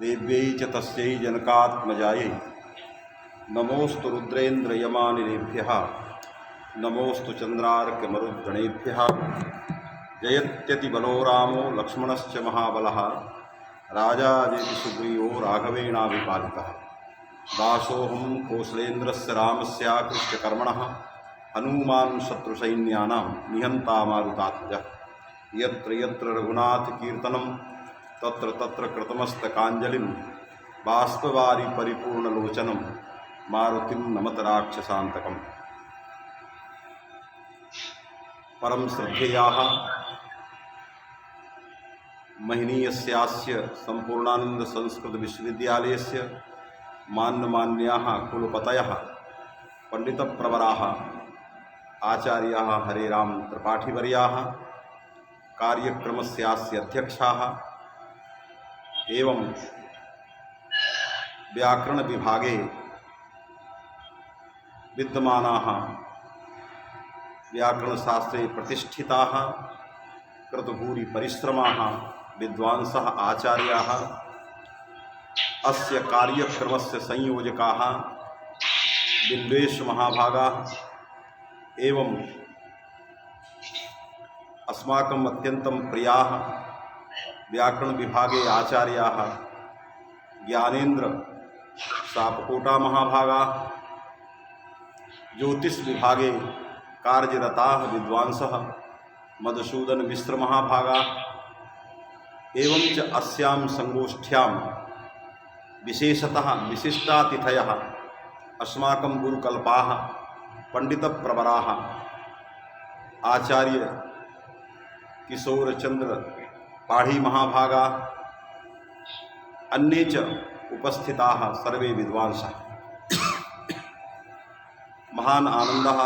देव्यै च तस्यै जनकात्मजायै नमोस्तु रुद्रेन्द्रयमानिलेभ्यः नमोस्तु चन्द्रार्कमरुद्गणेभ्यः जयत्यतिबलो रामो लक्ष्मणश्च महाबलः राजादेवी सुग्रीवो राघवेणाभिपालितः दासोऽहं कौसलेन्द्रस्य रामस्य कृष्टकर्मणः हनूमान् शत्रुसैन्यानां निहन्ता मारुतात्मजः यत्र यत्र रघुनाथकीर्तनं तत्र तत्र कृतमस्तकाञ्जलिं बाष्पवारि परिपूर्णलोचनं मारुतिं नमत राक्षसान्तकम्। परम श्रद्धेयाः महनीयस्यास्य सम्पूर्णानन्द संस्कृत विश्वविद्यालयस्य मान्यमान्याः कुलपतयः पंडितप्रवराः आचार्याः हरेराम त्रिपाठीवर्याः कार्यक्रमस्यास्य अध्यक्षाः एवं व्याकरण विभागे विद्यमानाः व्याकरणशास्त्रे प्रतिष्ठिताः कृतभूरि परिश्रमाः विद्वांसः आचार्याः अस्य कार्यक्रमस्य संयोजकाः बिल्वेश महाभागाः एवं अस्माकम् अत्यन्तं प्रियाः व्याकरण विभागे आचार्याः ज्ञानेन्द्र सापकोटा महाभागाः ज्योतिष विभागे कार्यरताः विद्वांसः मधुसूदन मिश्र महाभागाः एवं च अस्यां संगोष्ठ्यां विशेषतः विशिष्टातिथयः अस्माकं गुरुकल्पाः पंडितप्रवराः आचार्य किशोरचंद्र पाढ़ी महाभागाः अन्ये च उपस्थिताः सर्वे विद्वांसः। महान आनन्दः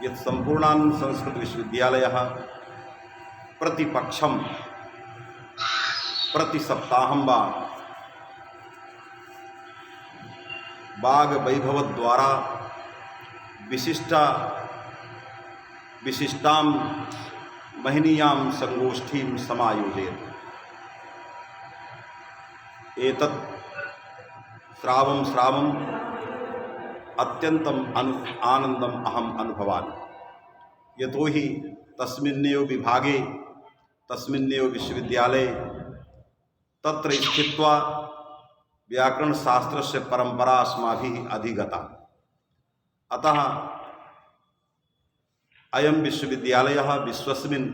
यत् सम्पूर्णानन्द संस्कृत विश्वविद्यालयः प्रतिपक्षं प्रतिसप्ताहं वा वाग्वैभवद्वारा विशिष्टां महनीयां संगोष्ठीं समायोजयति। एतत् श्रावं अत्यन्तम् आनन्दम् अहम् अनुभवामि, यतोहि तस्मिन्नेव विभागे तस्मिन्नेव विश्वविद्यालये तत्र स्थित्वा व्याकरणशास्त्रस्य परंपरा अस्माभिः अधिगता। अतः अयं विश्वविद्यालयः विश्वस्मिन्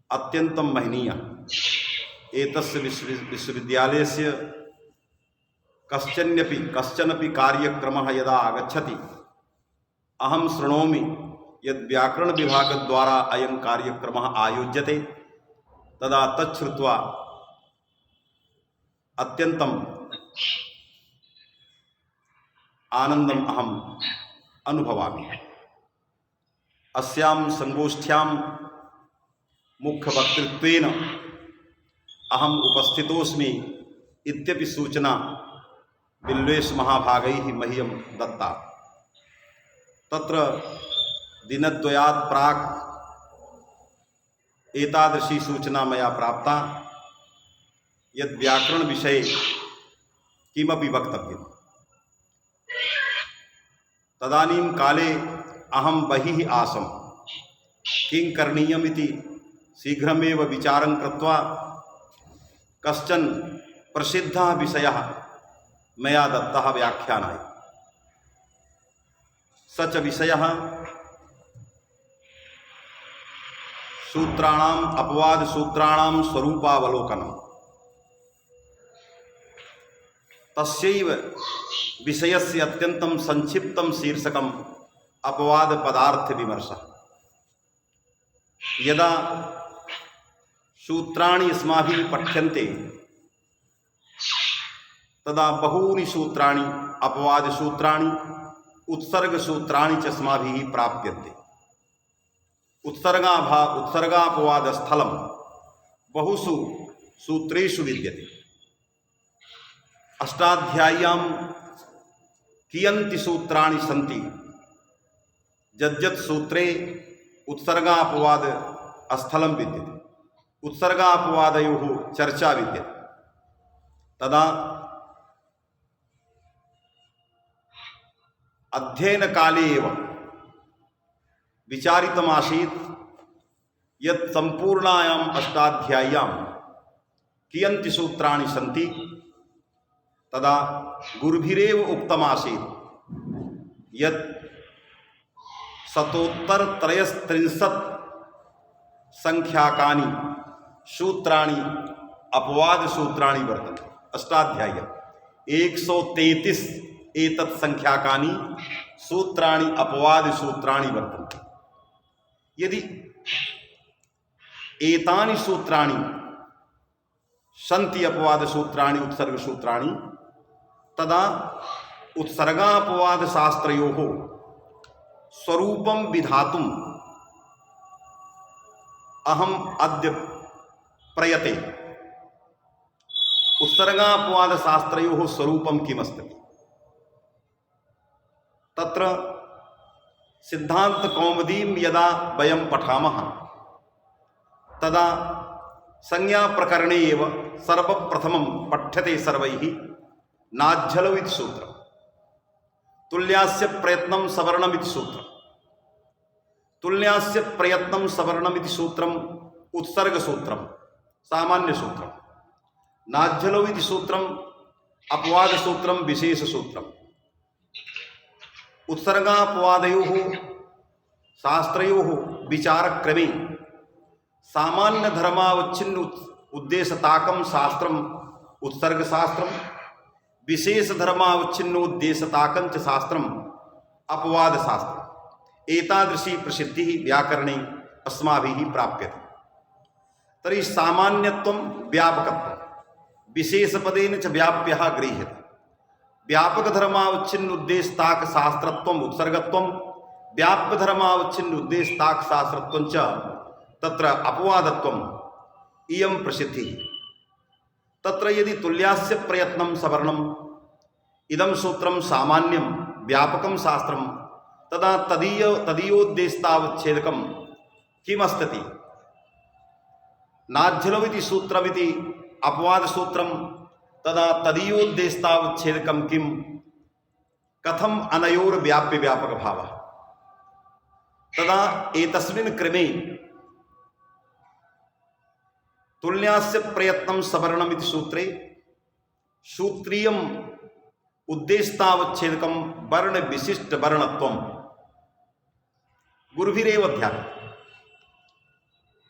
अत्यन्तं महनीयः। एतस्य विश्वविद्यालयस्य कश्चनपि कार्यक्रमः यदा आगच्छति अहं शृणोमि यद् व्याकरण विभागद्वारा अयं कार्यक्रमः आयोज्यते, तदा तच्छ्रुत्वा अत्यन्तम् आनन्दम् अहम् अनुभवामि। अस्यां संगोष्ठ्यां मुख्यवक्तृत्वेन अहम् उपस्थितोऽस्मि इत्यपि सूचना बिल्वेश महाभागैः मह्यं दत्ता। तत्र दिनद्वयात् प्राक् एतादृशी सूचना मया प्राप्ता यद् व्याकरण विषये किमपि वक्तव्यम्। तदानीं काले अहं बहिः आसम्। किं करणीयमिति शीघ्रमेव विचारं कृत्वा कश्चन प्रसिद्धः विषयः मया दत्तः व्याख्यानाय। स च विषयः सूत्राणाम् अपवादसूत्राणां स्वरूपावलोकनम्। तस्यैव विषयस्य अत्यन्तं संक्षिप्तं शीर्षकम् अपवाद पदार्थ विमर्शः। यदा सूत्राणि अस्माभिः पठ्यन्ते तदा बहूनि सूत्राणि अपवादसूत्राणि उत्सर्गसूत्राणि च अस्माभिः प्राप्यन्ते। उत्सर्गापवादस्थलं बहुषु सूत्रेषु विद्यते। अष्टाध्याय्यां कियन्ति सूत्राणि सन्ति, यद्यत् सूत्रे उत्सर्गापवाद स्थलं विद्यते, उत्सर्गापवादयोः चर्चा विद्यते। तदा अध्ययन काले एव विचारितमासीत् यत् संपूर्णायाम् अष्टाध्याय्यां कियन्ति सूत्राणि सन्ति। तदा गुरुभिरेव उक्तमासीत् यत् 173 संख्याकानि सूत्राणि अपवाद सूत्राणि वर्तन्ते। अष्टाध्याय्य 133 एतत् संख्याकानि सूत्राणि अपवाद सूत्राणि वर्तन्ते। यदि एतानि सूत्राणि सन्ति अपवाद सूत्राणि उत्सर्ग सूत्राणि, तदा उत्सर्गापवाद शास्त्रयोः स्वरूपं विधातुम् अहम् अद्य प्रयते। उत्सर्गापवाद शास्त्रयोः स्वरूपं किमस्ति? तत्र सिद्धांत कौमुदीं यदा वयं पठामः तदा संज्ञा प्रकरणे एव सर्वप्रथमं पठ्यते सर्वैः नाज्झलौ इति सूत्रम्, तुल्यास्य प्रयत्नं सवर्णमिति सूत्रम्। तुल्यास्य प्रयत्नं सवर्णमिति सूत्रम् उत्सर्ग सूत्रम्, सामान्य सूत्रम्। नाज्झलौ इति सूत्रम् अपवाद सूत्रम्, विशेष सूत्रम्। उत्सर्गापवादयोः शास्त्रयोः विचारक्रमे सामान्य धर्मावच्छिन्न उद्देशताकं शास्त्रम् उत्सर्ग शास्त्रम्, विशेष धर्मावच्छिन्नोद्देशताकं च शास्त्रम् अपवाद शास्त्रम्। एतादृशी प्रसिद्धिः व्याकरणे अस्माभिः प्राप्यते। तर्हि सामान्यत्वं व्यापकत्वं विशेषपदेन च व्याप्यः गृह्यते। व्यापकधर्मावच्छिन्न उद्देशताक शास्त्रत्वम् उत्सर्गत्वं, व्याप्यधर्मावच्छिन्न उद्देशताक शास्त्रत्वं च तत्र अपवादत्वम्, इयं प्रसिद्धिः। तत्र यदि तुल्यास्य प्रयत्नं सवर्णम् इदं सूत्रं सामान्यं व्यापकं शास्त्रं, तदा तदीयोद्देशतावच्छेदकं किमस्ति? नाज्झलौ इति सूत्रमिति अपवाद सूत्रं, तदा तदीयोद्देशतावच्छेदकं किं? कथम् अनयोर्व्याप्य व्यापक भावः? तदा एतस्मिन् क्रमे तुल्यास्य प्रयत्नं सवर्णमिति सूत्रे सूत्रीयम् उद्देशतावच्छेदकं वर्ण विशिष्ट वर्णत्वं गुरुभिरेव ध्यातम्।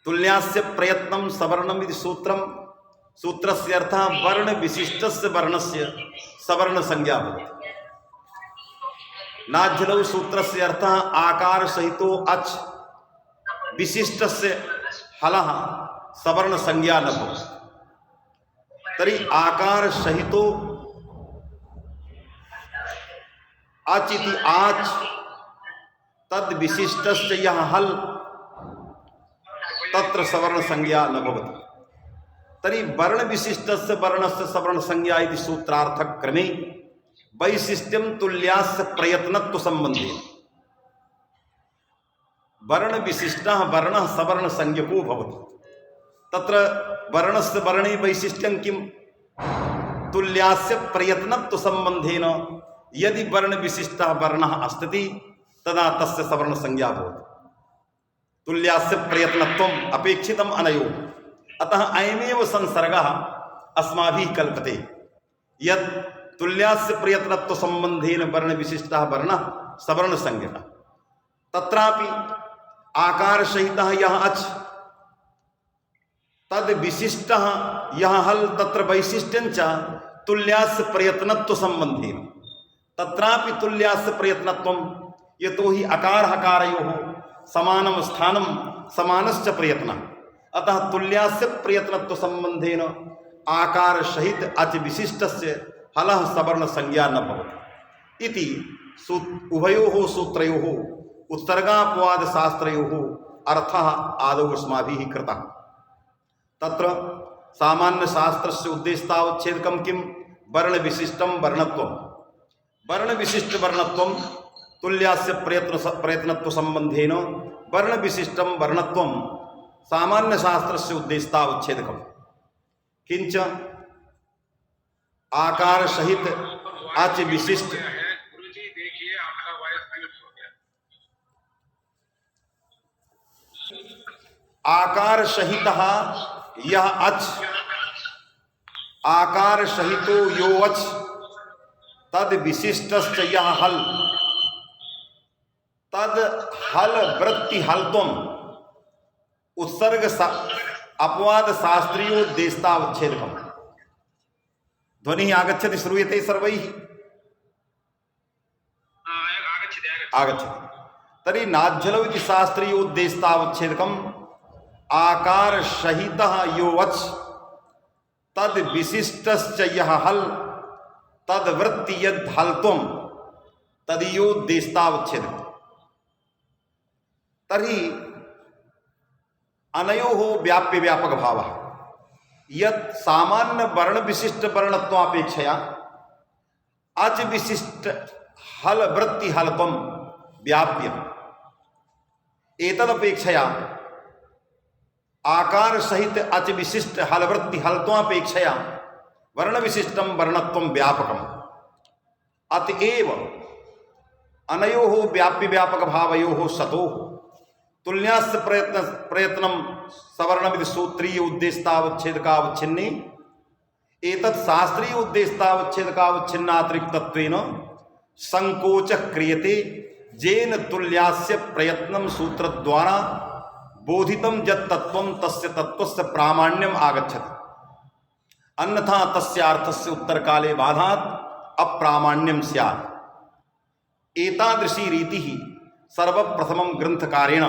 तुल्यास्य प्रयत्नं सवर्णमिति सूत्रं, सूत्रस्य अर्थः वर्ण विशिष्टस्य वर्णस्य सवर्ण संज्ञा भवति। नाज्झलौ सूत्रस्य अर्थः आकार सहितो अच् विशिष्टस्य हलः सवर्ण संज्ञा न भवति। तर्हि आकार सहितो अच् इति आच् तद् विशिष्टस्य यः हल तत्र सवर्ण संज्ञा न भवति। तर्हि वर्ण विशिष्टस्य वर्णस्य सवर्ण संज्ञा इति सूत्रार्थक क्रमे वैशिष्ट्यं तुल्यास्य प्रयत्नत्व संबंधेन। वर्ण विशिष्टः वर्णः सवर्ण संज्ञको भवति। तत्र वर्णस्य वर्णे वैशिष्ट्यं किं? तुल्यास्य प्रयत्नत्व संबंधेन यदि वर्ण विशिष्टः वर्णः अस्ति तदा तस्य सवर्ण संज्ञा भवति। तुल्यास्य प्रयत्नत्वम् अपेक्षितम् अनयोः। अतः अयमेव संसर्गः अस्माभिः कल्पते यत् तुल्यास्य प्रयत्नत्व संबंधेन वर्ण विशिष्टः वर्णः सवर्ण संज्ञकः। तत्रापि आकार सहितः यः अच् तद् विशिष्टः यः हल तत्र वैशिष्ट्यं च तुल्यास्य प्रयत्नत्व संबंधेन। तत्रापि तुल्यास्य प्रयत्नत्वं, यतोहि अकार हकारयोः समानं स्थानं समानश्च प्रयत्नः। अतः तुल्यास्य प्रयत्नत्व संबंधेन आकार सहित अच विशिष्टस्य हलः सवर्ण संज्ञा न भवति इति उभयोः सूत्रयोः उत्सर्गापवाद शास्त्रयोः अर्थः आदौ अस्माभिः कृतः। तत्र सामान्य शास्त्रस्य उद्देशतावच्छेदकं किं? वर्ण विशिष्टं वर्णत्वं। वर्ण विशिष्ट वर्णत्वं तुल्यास्य प्रयत्नत्व संबंधेन वर्ण विशिष्टं वर्णत्वं सामान्य शास्त्रस्य उद्देशतावच्छेदकम्। किंच आकार सहित अच विशिष्ट। गुरुजी देखिए आपका वॉइस म्यूट हो गया। आकार सहित यह अच, आकार सहितो यो अच तद विशिष्टश्च यह हल, तद हल वृत्ति हलत्वम उत्सर्ग अपवाद शास्त्रीयोद्देश्यावच्छेदकम्। ध्वनिः आगच्छति, श्रूयते सर्वैः? आगच्छति। तर्हि नाज्झलौ इति शास्त्रीयोद्देश्यावच्छेदकम् आकार सहितः यो वच् तद विशिष्टश्च यः हल तद वृत्ति यद् हलत्वं तदीयोद्देश्यावच्छेदकम्। तर्हि अनयोः व्याप्य व्यापक भावः यत् सामान्य वर्ण विशिष्ट वर्णत्वापेक्षया अच विशिष्ट हल वृत्ति हलत्वं व्याप्य, एतदपेक्षया आकार सहित अच विशिष्ट हल वृत्ति हलत्वापेक्षया वर्ण विशिष्टं वर्णत्वं व्यापकम्। अतएव अनयोः व्याप्य व्यापक भावयोः सतोः तुल्यास्य प्रयत्नं सवर्णमिति सूत्रीय उद्देश्यावच्छेदकावच्छिन्ने एतत् शास्त्रीय उद्देश्यावच्छेदकावच्छिन्नातिरिक्तत्वेन संकोचः क्रियते, जेन तुल्यास्य प्रयत्नं सूत्रद्वारा बोधितं यत् तत्त्वं तस्य तत्त्वस्य प्रामाण्यम् आगच्छति, अन्यथा तस्य अर्थस्य उत्तरकाले बाधात् अप्रामाण्यं स्यात्। एतादृशी रीतिः सर्वप्रथमं ग्रन्थकारेण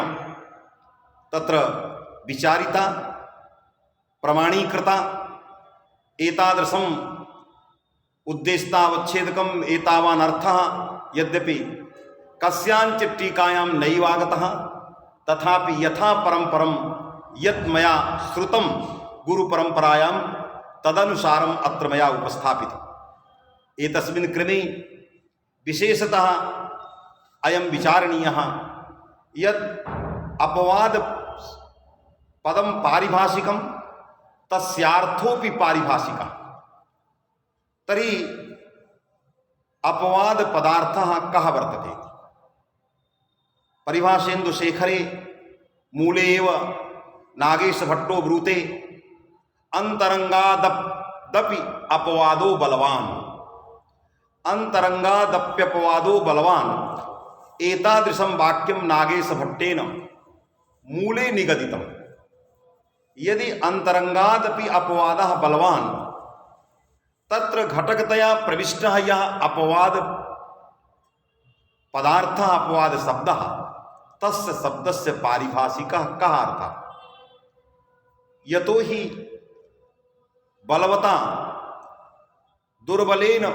तत्र विचारिता प्रमाणीकृता। एतादृशम् उद्देश्यावच्छेदकम् एतावान् अर्थः यद्यपि कस्याञ्चित् टीकायां नैवागतः, तथापि यथा परम्परं यत् मया श्रुतं गुरुपरम्परायां तदनुसारम् अत्र मया उपस्थापितम्। एतस्मिन् क्रमे विशेषतः अयं विचारणीयः यत् अपवाद पदं पारिभाषिकं तस्यार्थोऽपि पारिभाषिकः। तर्हि अपवाद पदार्थः कः वर्तते? परिभाषेन्दुशेखरे मूले एव नागेशभट्टो ब्रूते अंतरंगादपि अपवादो बलवान्, अंतरंगादप्यपवादो बलवान्। एतादृशं वाक्यं नागेशभट्टेन मूले निगदितम्। यदि अंतरंगादपि अपवादः बलवान्, तत्र घटकतया प्रविष्टः यः अपवाद पदार्थः अपवाद शब्दः, तस्य शब्दस्य पारिभाषिकः कः अर्थः? यतो हि बलवता दुर्बलेन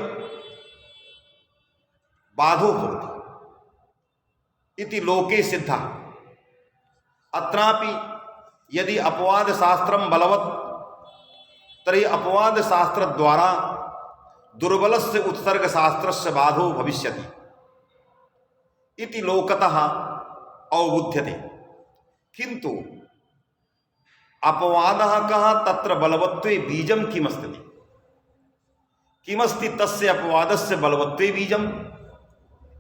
बाधो भवति इति लोके सिद्धः। अत्रापि यदि अपवाद शास्त्रं बलवत्, तर्हि अपवाद शास्त्र द्वारा दुर्बलस्य उत्सर्ग शास्त्रस्य बाधो भविष्यति इति लोकतः अवबुध्यते। किन्तु अपवादः कः? तत्र बलवत्वे बीजं किमस्ति? किमस्ति तस्य अपवादस्य बलवत्वे बीजम्?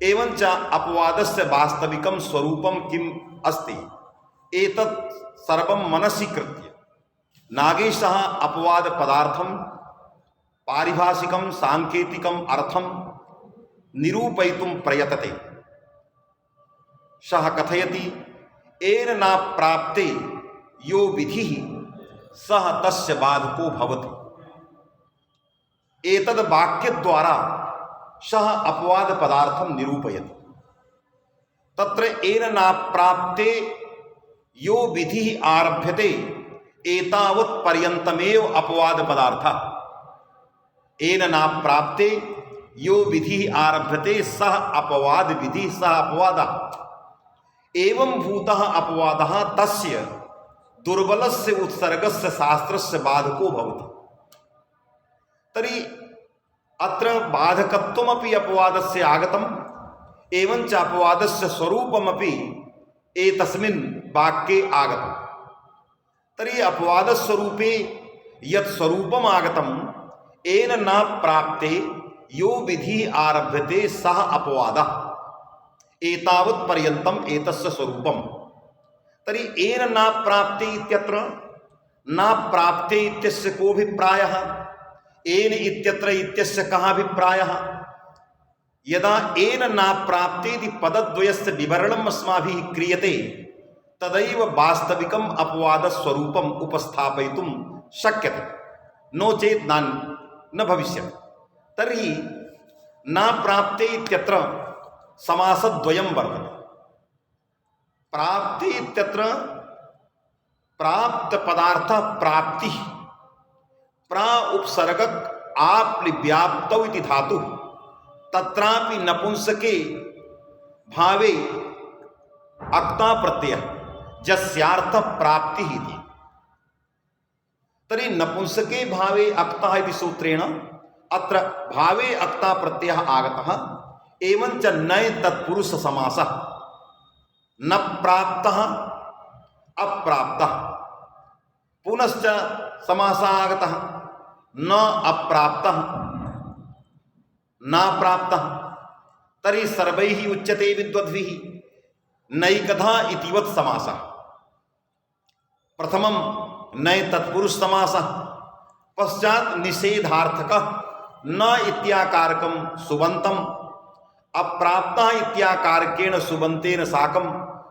एवञ्च अपवादस्य वास्तविकं स्वरूपं किम् अस्ति? एतत् सर्वं मनसि कृत्य नागेशः अपवाद पदार्थं पारिभाषिकं सांकेतिकम् अर्थं निरूपयितुं प्रयतते। सः कथयति, येन न प्राप्ते यो विधिः सः तस्य बाधको भवति। एतद् वाक्यद्वारा सः अपवाद पदार्थं निरूपयति। तत्र येन न प्राप्ते यो विधिः आरभ्यते एतावत् पर्यन्तमेव अपवाद पदार्थः। येन न प्राप्ते यो विधिः आरभ्यते सः अपवाद विधिः, सः अपवादः। एवं भूतः अपवादः तस्य दुर्बलस्य उत्सर्गस्य शास्त्रस्य बाधको भवति। तर्हि अत्र बाधकत्वमपि अपवादस्य आगतम्, एवञ्च अपवादस्य स्वरूपमपि एतस्मिन् वाक्ये आगतम्। तर्हि अपवादस्वरूपे यत् स्वरूपम् आगतम्, एन न प्राप्ते यो विधि आरभ्यते सह अपवादः एतावत् पर्यन्तम् एतस्य स्वरूपम्। तर्हि एन न प्राप्ते इत्यत्र न प्राप्ते इत्यस्य को अभिप्रायः, एन इत्यत्र इत्यस्य कः अभिप्रायः? यदा एन न प्राप्ते इति पदद्वयस्य विवरणम् अस्माभिः क्रियते तदैव वास्तविकम् अपवादस्वरूपम् उपस्थापयितुं शक्यते, नो चेत् न भविष्यति। तर्हि न प्राप्ते इत्यत्र समासद्वयं वर्तते। प्राप्ति इत्यत्र प्राप्त पदार्थ प्राप्ति, प्रा उपसर्गक आप व्याप्तौ इति धातु, तत्रापि नपुंसके भावे अक्ता प्रत्यय जस्यार्थ प्राप्ति इति। तर्हि नपुंसके भावे अक्ता इति सूत्रेण अत्र भावे अक्ता प्रत्ययः आगतः। एवञ्च नय तत्पुरुष समासः, न प्राप्तः अप्राप्तः, पुनश्च समासः आगतः न अप्राप्तः न प्राप्तः। तर्हि सर्वैः उच्यते विद्वद्भिः नैकधा इतिवत् समासः। प्रथमं नय तत्पुरुष समासः, पश्चात् निषेधार्थकः न इत्याकारकं सुबन्तम् अप्राप्तः इत्याकारकेण सुबन्तेन साकं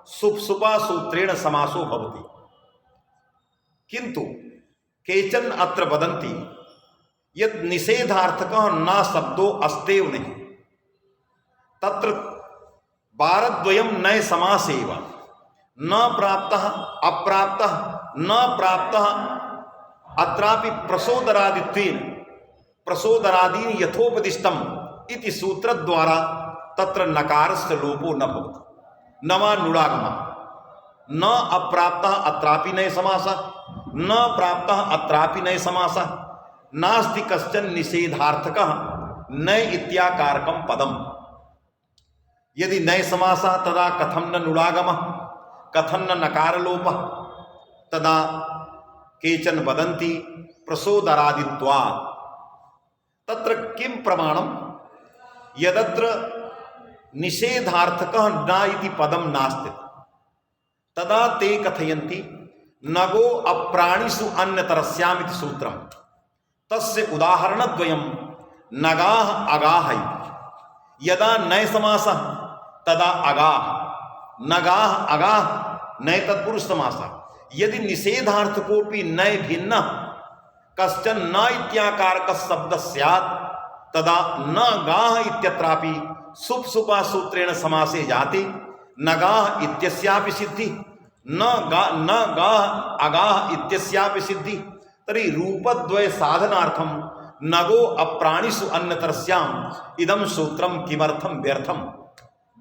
सुप्सुपा सूत्रेण समासो भवति। किन्तु केचन अत्र वदन्ति यत् निषेधार्थकः न शब्दो अस्तेव नहीं, तत्र वारद्वयं नय समास एव, न प्राप्तः अप्राप्तः न प्राप्तः। अत्रापि प्रसोदरादित्वेन प्रसोदरादीन यथोपदिष्टम् इति सूत्रद्वारा तत्र नकारस्य लोपो न भवति, न वा नुडागमः। न अप्राप्तः अत्रापि नय समासः, न प्राप्तः अत्रापि नय समासः। नास्ति कश्चन निषेधार्थकः नय इत्याकारकं पदम्। यदि नय समासः तदा कथं न नुडागमः, कथं न नकारलोपः? तदा केचन वदन्ति प्रसोदरादित्वात्। तत्र किं प्रमाणं? यदत्र निषेधार्थकः न इति पदं नास्ति तदा ते कथयन्ति नगो अप्राणिषु अन्यतरस्याम् इति सूत्रम्। तस्य उदाहरणद्वयं नगाः अगाः इति। यदा नय समासः तदा अगाः, नगाः अगाः नय तत्पुरुष समासः। यदि निषेधार्थकोऽपि नय भिन्नः कश्चन न इत्याकारकः शब्दः स्यात् तदा न गाः इत्यत्रापि सुप्सुपा सूत्रेण समासे जाते नगाः इत्यस्यापि सिद्धि, न गाः अगाः इत्यस्यापि सिद्धि। तर्हि रूपद्वय साधनार्थं नगो अप्राणिषु अन्यतरस्याम् इदं सूत्रं किमर्थं व्यर्थं?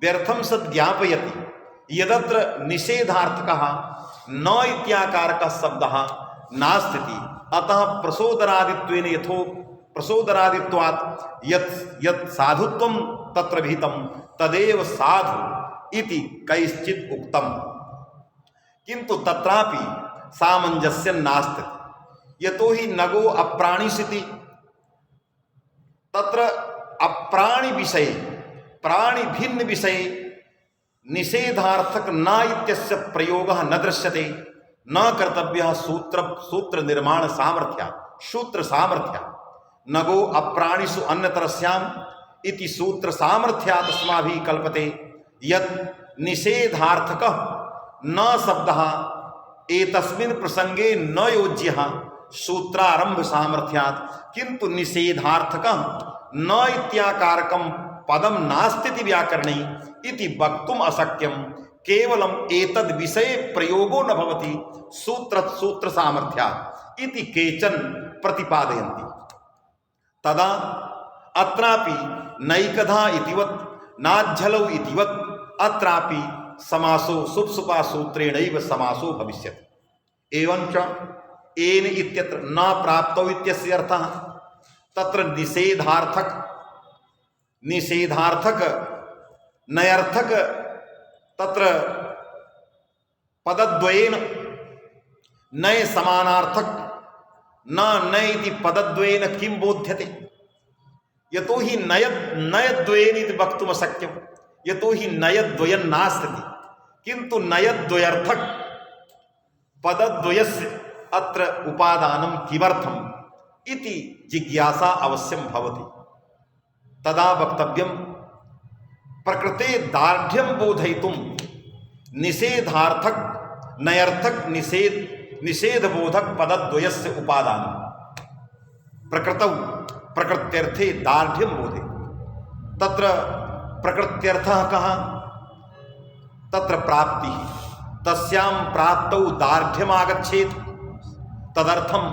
व्यर्थं सद् ज्ञापयति यदत्र निषेधार्थकः न इत्याकारकः शब्दः नास्ति। अतः प्रसोदरादित्वेन प्रसोदरादित्वात् यत् साधुत्वं तत्र विहितं तदेव साधु इति कैश्चित् उक्तम्। किन्तु तत्रापि सामञ्जस्यं नास्ति। यतोहि नगो अप्राणिषिति, तत्र अप्राणि विषये प्राणि भिन्न विषये निषेधार्थक न इत्यस्य प्रयोगः न दृश्यते, न कर्तव्यः सूत्र निर्माण सामर्थ्यात्, सूत्र सामर्थ्यात्। नगो अप्राणिषु अन्यतरस्याम् इति सूत्र सामर्थ्यात् अस्माभिः कल्पते यत् निषेधार्थकः न शब्दः एतस्मिन् प्रसंगे न योज्यः सूत्रारंभ सामर्थ्यात्, किन्तु निषेधार्थकः न इत्याकारकं पदं नास्ति व्याकरणे इति वक्तुम् अशक्यं। केवलम् एतद् विषये प्रयोगो न भवति सूत्र सामर्थ्यात् इति केचन प्रतिपादयन्ति। तदा अत्रापि नैकधा इतिवत् नाज्झलौ इतिवत् अत्रापि समासो सुप्सुपा सूत्रेणैव समासो भविष्यति। एवञ्च एन इत्यत्र न प्राप्तौ इत्यस्य अर्थः तत्र निषेधार्थक नयर्थक तत्र पदद्वयेन नय समानार्थक न नयति पदद्वयेन किं बोध्यते यतो हि नयद्वयेन इति वक्तुम् अशक्यं यतो हि नयद्वयं नास्ति किन्तु नयद्वयर्थक पदद्वयस्य अत्र उपादानं किमर्थम् इति जिज्ञासा अवश्यं भवति। तदा वक्तव्यं प्रकृते दार्ढ्यं बोधयितुं निषेधार्थक नयर्थक निषेधबोधक पदद्वयस्य उपादानं प्रकृतौ प्रकृत्यर्थे दार्ढ्यं बोधे। तत्र प्रकृत्यर्थः कः? तत्र प्राप्तिः। तस्यां प्राप्तौ दार्ढ्यम् आगच्छेत् तदर्थं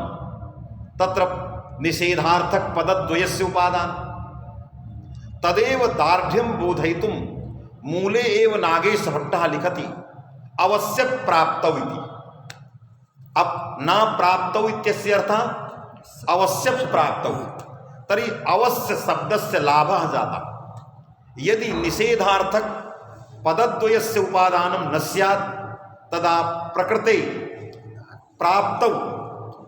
तत्र निषेधार्थक पदद्वयस्य उपादानं। तदेव दार्ढ्यं बोधयितुं मूले एव नागेशभट्टः लिखति अवश्य प्राप्तौ इति। अब न प्राप्तौ इत्यस्य अर्थः अवश्य प्राप्तौ, तर्हि अवश्य शब्दस्य लाभः जातः। यदि निषेधार्थक पदद्वयस्य उपादानं न स्यात् तदा प्रकृते प्राप्तौ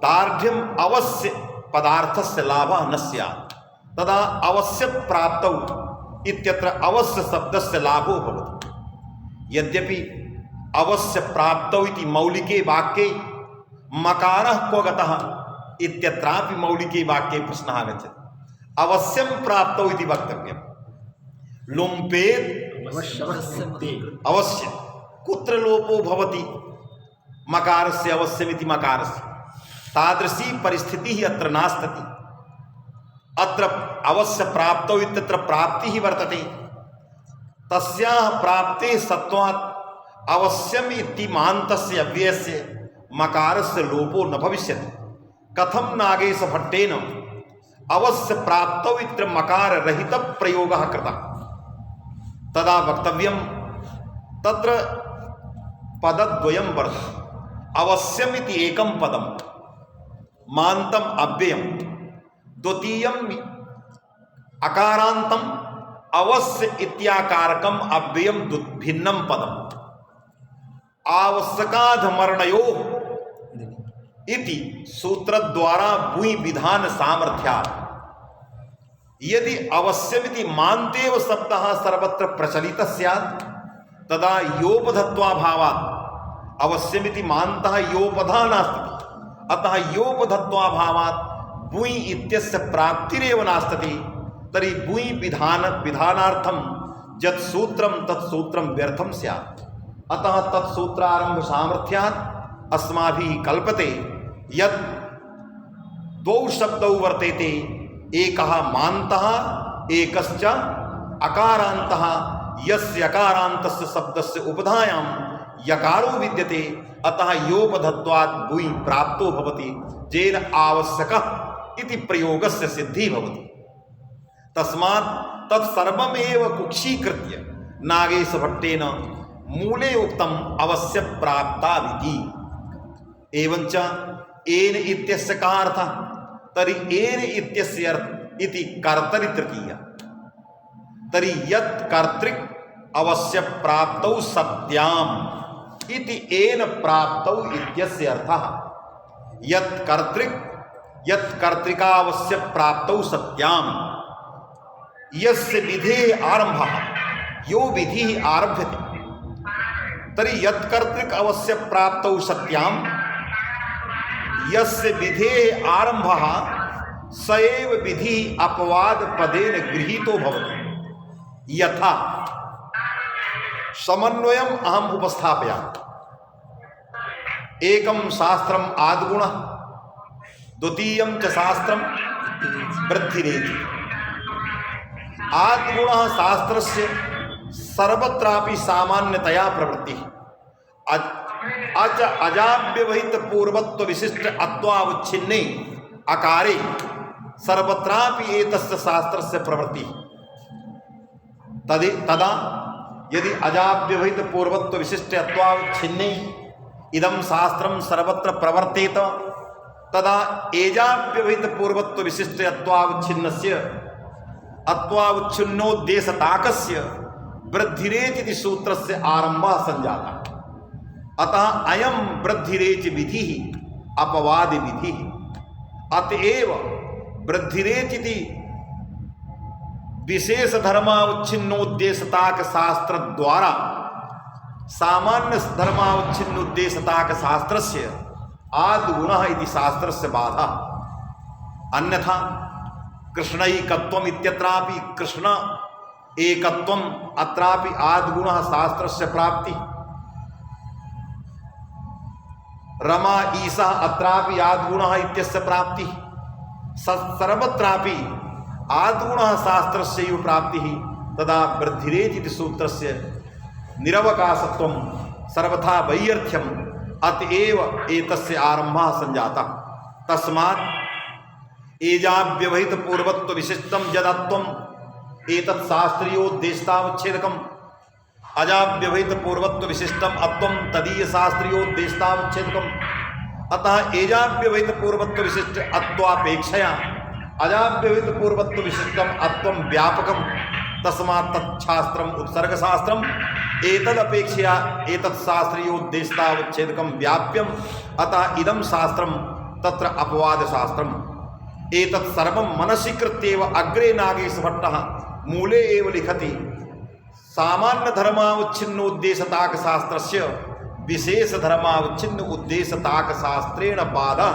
दार्ढ्यम् अवश्य पदार्थस्य लाभः न स्यात्, तदा अवश्य प्राप्तौ इत्यत्र अवश्य शब्दस्य लाभो भवति। यद्यपि अवश्य प्राप्तौ इति मौलिके वाक्ये मकारः क्व गतः इत्यत्रापि मौलिके वाक्ये प्रश्नः आगच्छति। अवश्यं प्राप्तौ इति वक्तव्यं। लुम्पेत् अवश्य कुत्र लोपो भवति मकारस्य अवश्यमिति मकारस्य, तादृशी परिस्थितिः अत्र नास्ति। अत्र अवश्य प्राप्तौ इत्यत्र प्राप्तिः वर्तते। तस्याः प्राप्तेः सत्वात् अवश्यम् इति मान्तस्य अव्ययस्य मकारस्य लोपो न भविष्यति। कथं नागेशभट्टेन अवश्य प्राप्तौ इत्यत्र मकाररहित प्रयोगः कृतः? तदा वक्तव्यं तत्र पदद्वयं वर्तते। अवश्यम् इति एकं पदं, मान्तम् अव्ययं, द्वितीयम् अकारान्तम् अवश्य इत्याकारकम् अव्ययं भिन्नं पदम्। आवश्यकाधमर्णयोः इति सूत्रद्वारा भूयि विधान सामर्थ्यात् यदि अवश्यमिति मान्तेव शब्दः सर्वत्र प्रचलितः स्यात् तदा योपधत्वाभावात् अवश्यमिति मान्तः योपधा नास्ति, अतः योपधत्वाभावात् भूयि इत्यस्य प्राप्तिरेव नास्ति। तर्हि भूयि विधानार्थं यत् सूत्रं तत् सूत्रं व्यर्थं स्यात्। अतः तत् सूत्रारंभ सामर्थ्यात् अस्माभिः कल्पते यत् द्वौ शब्दौ वर्तेते, एकः मान्तः एकश्च अकारान्तः। यस्य अकारान्तस्य शब्दस्य उपधायां यकारो विद्यते, अतः योपधत्वात् भूयि प्राप्तो भवति, येन आवश्यकः इति प्रयोगस्य सिद्धिः भवति। तस्मात् तत्सर्वमेव कुक्षीकृत्य नागेशभट्टेन मूले उक्तम् अवश्य प्राप्ताविति। एवञ्च एन इत्यस्य कः अर्थः? तर्हि एन इत्यस्य इति कर्तरि तृतीया। तर्हि यत् कर्तृक् अवश्य प्राप्तौ सत्याम् इति एन प्राप्तौ इत्यस्य अर्थः। यत् कर्तृकावश्य प्राप्तौ सत्याम् यस्य विधेः आरम्भः यो विधिः आरभ्यते। तर्हि यत् कर्तृक् अवश्य प्राप्तौ सत्याम् यस्य विधेः आरम्भः स एव विधिः अपवाद पदेन गृहीतो भवति। यथा समन्वयम् अहम् उपस्थापयामि। एकं शास्त्रम् आद्गुणः, द्वितीयं च शास्त्रं वृद्धिरेति। आद्गुणः शास्त्रस्य सर्वत्रापि सामान्यतया प्रवृत्तिः। अजाव्यवहित पूर्वत्व विशिष्ट अत्वावच्छिन्ने अकारे सर्वत्रापि एतस्य शास्त्रस्य प्रवृत्तिः। तदा यदि अजाव्यवहित पूर्वत्व विशिष्ट अत्वावच्छिन्ने इदं शास्त्रं सर्वत्र प्रवर्तेत तदा एजाव्यवहित पूर्वत्व विशिष्ट अत्वावच्छिन्नस्य अत्वावच्छिन्नोद्देशताकस्य वृद्धिरेति सूत्रस्य आरम्भः संजातः। अतः अयं वृद्धिरेच विधिः अपवाद विधिः। अतएव वृद्धिरेति विशेष धर्मावच्छिन्नोद्देशताक शास्त्र द्वारा सामान्य धर्मावच्छिन्नोद्देशताक शास्त्रस्य आद्गुणः इति शास्त्रस्य बाधा। अन्यथा कृष्णैकत्वम् इत्यत्रापि कृष्ण एकत्वम् अत्रापि आद्गुणः शास्त्रस्य प्राप्ति। रमा ईशा अत्रापि आद्गुणः इत्यस्य प्राप्ति। सर्वत्रापि आद्गुणः शास्त्रस्यैव प्राप्तिः। तदा वृद्धिरेति सूत्रस्य निरवकाशत्वं सर्वथा वैयर्थ्यम् अतएव एतस्य आरम्भः संजातः। तस्मात् एजाव्यवहित पूर्वत्व विशिष्टं यदत्वम् एतत् शास्त्रीयोद्देशतावच्छेदकम् अजाव्यवहित पूर्वत्व विशिष्टम अत्वं तदीय शास्त्रीयोद्देशतावच्छेदकम्। अतः एजाव्यवहित पूर्वत्व विशिष्ट अत्वापेक्षया अजाव्यवहित पूर्वत्व विशिष्टम अत्वं व्यापकम्। तस्मात् तच्छास्त्रम् उत्सर्गशास्त्रम् एतदपेक्षया एतत् शास्त्रीयोद्देशतावच्छेदकं व्याप्यम्। अतः इदं शास्त्रं तत्र अपवादशास्त्रम्। एतत् सर्वं मनसि कृत्येव अग्रे नागेशभट्टः मूले एव लिखति। सामान्य धर्मावच्छिन्नोद्देशताक शास्त्रस्य विशेष धर्मावच्छिन्न उद्देशताक शास्त्रेण बाधः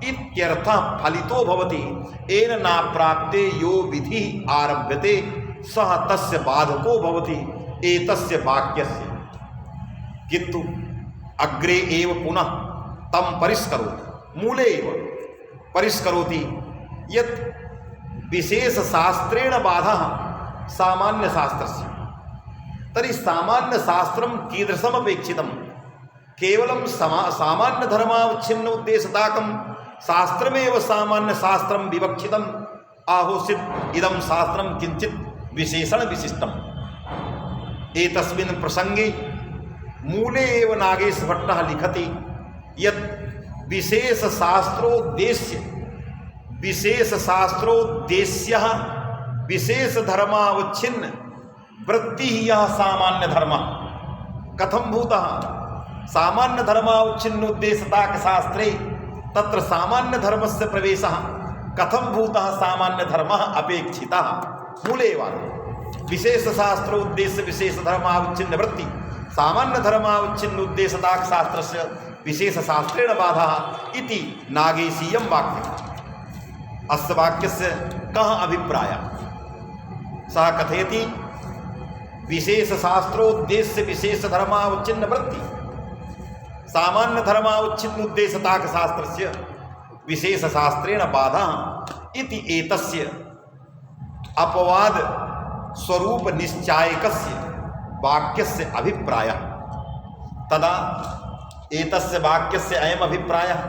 इत्यर्थः फलितो भवति। येन नाप्राप्ते यो विधिः आरभ्यते सः तस्य बाधको भवति एतस्य वाक्यस्य। किन्तु अग्रे एव पुनः तं परिष्करोति, मूले एव परिष्करोति यत् विशेष शास्त्रेण बाधः सामान्य शास्त्रस्य। तर्हि सामान्य शास्त्रं कीदृशम् अपेक्षितं? केवलं सामान्य धर्मावच्छिन्न उद्देशताकं शास्त्रमेव सामान्य शास्त्रं विवक्षितम् आहोसित इदं शास्त्रं किञ्चित् विशेषण विशिष्टम्। एतस्मिन् प्रसंगे मूले एव नागेश भट्टः लिखति यत् विशेष शास्त्रोद्देश्यः विशेष धर्मावच्छिन्न वृत्ति यह सामान्य धर्म कथम भूतः। सामान्य धर्मावच्छिन्न उद्देशताक शास्त्रे तत्र सामान्य धर्मस्य प्रवेशः कथम भूतः सामान्य धर्मः अपेक्षितः। मूले वाक्ये विशेष शास्त्रोद्देश्य विशेष धर्मावच्छिन्न वृत्ति सामान्य धर्मावच्छिन्न उद्देशताक शास्त्रस्य विशेष शास्त्रेण बाधः इति नागेशीयं वाक्यम्। अस्य वाक्यस्य कः अभिप्रायः? सः कथयति विशेष शास्त्रोद्देश्य विशेष धर्मावच्छिन्न वृत्ति सामान्य धर्मावच्छिन्न उद्देशताक शास्त्रस्य विशेष शास्त्रेण बाधः इति एतस्य अपवाद स्वरूप निश्चायकस्य वाक्यस्य अभिप्रायः। तदा एतस्य वाक्यस्य अयम् अभिप्रायः,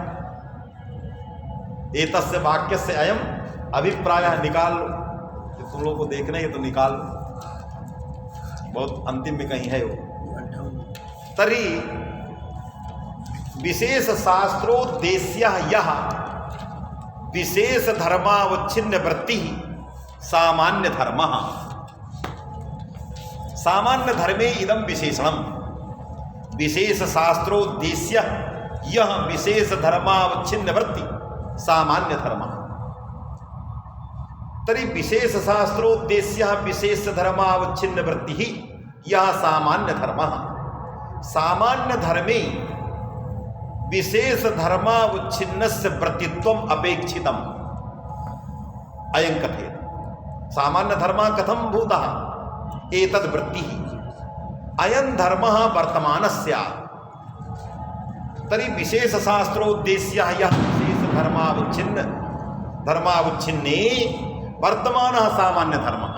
एतस्य वाक्यस्य अयम् अभिप्रायः निकाल लो। तुम लोगों को देखना है तो निकाल लो, बहुत अंतिम में कहीं है वो। तर्हि विशेष शास्त्रोद्देश्यः यः विशेष धर्मावच्छिन्न वृत्ति सामान्य धर्मः। सामान्य धर्मे इदं विशेषणम् विशेष शास्त्रोद्देश्यः यः विशेष धर्मावच्छिन्न वृत्ति सामान्य धर्मः। तर्हि विशेष शास्त्रोद्देश्यः विशेष धर्मावच्छिन्न वृत्तिः यः सामान्य धर्मः। सामान्य धर्मे विशेष धर्मावच्छिन्नस्य वृत्तित्वम् अपेक्षितम् अयं कथयति। सामान्य धर्मः कथं भूतः? एतद् वृत्तिः अयं धर्मः वर्तमानस्य। तर्हि विशेष शास्त्रोद्देश्यः यः विशेष धर्मावच्छिन्ने वर्तमानः सामान्य धर्मः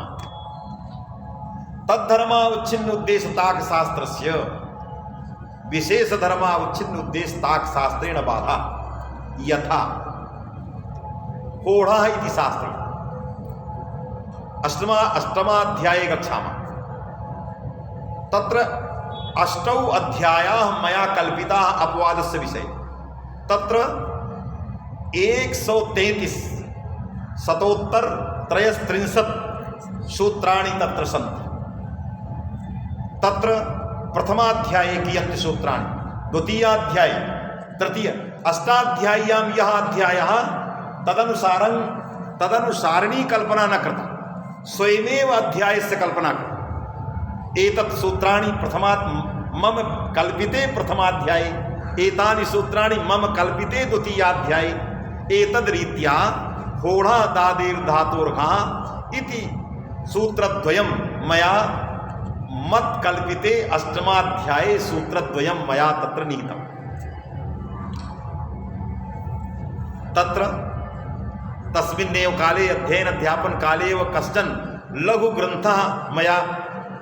तद्धर्मावच्छिन्न उद्देशताक शास्त्रस्य विशेष धर्मावच्छिन्न उद्देशताक शास्त्रेण बाधा। यथा होढः इति शास्त्रम् अष्टमाध्याये गच्छामः। तत्र 8 अध्यायाः मया कल्पिताः अपवादस्य विषये। तत्र 133 शतोत्तर 33 सूत्राणि तत्र सन्ति। तत्र प्रथमाध्याये कियन्ति सूत्राणि, द्वितीयाध्याये तृतीय अष्टाध्याय्यां यः अध्यायः तदनुसारिणी कल्पना न कृता, स्वयमेव अध्यायस्य कल्पना कृता। एतत् सूत्राणि प्रथमात् मम कल्पिते प्रथमाध्याये, एतानि सूत्राणि मम कल्पिते द्वितीयाध्याये, एतद्रीत्या होढादादिर्धातोर्घः इति सूत्रद्वयं मया मत्कल्पिते अष्टमाध्याये सूत्रद्वयं मया तत्र निहितम्। तत्र तस्मिन्नेव काले अध्ययन अध्यापन काले एव कश्चन लघु ग्रन्थः मया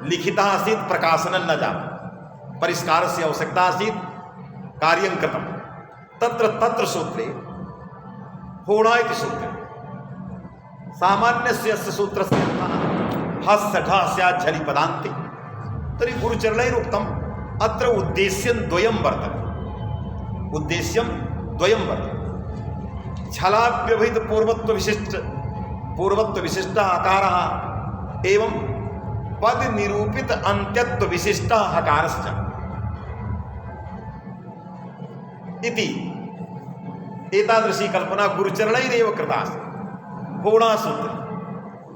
लिखितः आसीत्, प्रकाशनं न जातम्, परिष्कारस्य आवश्यकता आसीत्, कार्यं कृतं। तत्र सूत्रे होढा इति सूत्रे सामान्यस्य अस्य सूत्रस्य हस्सठा स्यात् झलि पदान्ते। तर्हि गुरुचरणैरुक्तम् अत्र उद्देश्यं द्वयं वर्तते, झलाव्यवहित पूर्वत्व विशिष्ट हकारः एवं पद निरूपित अन्त्यत्व विशिष्ट हकारश्च इति एतादृशी कल्पना गुरुचरणैरेव कृता अस्ति।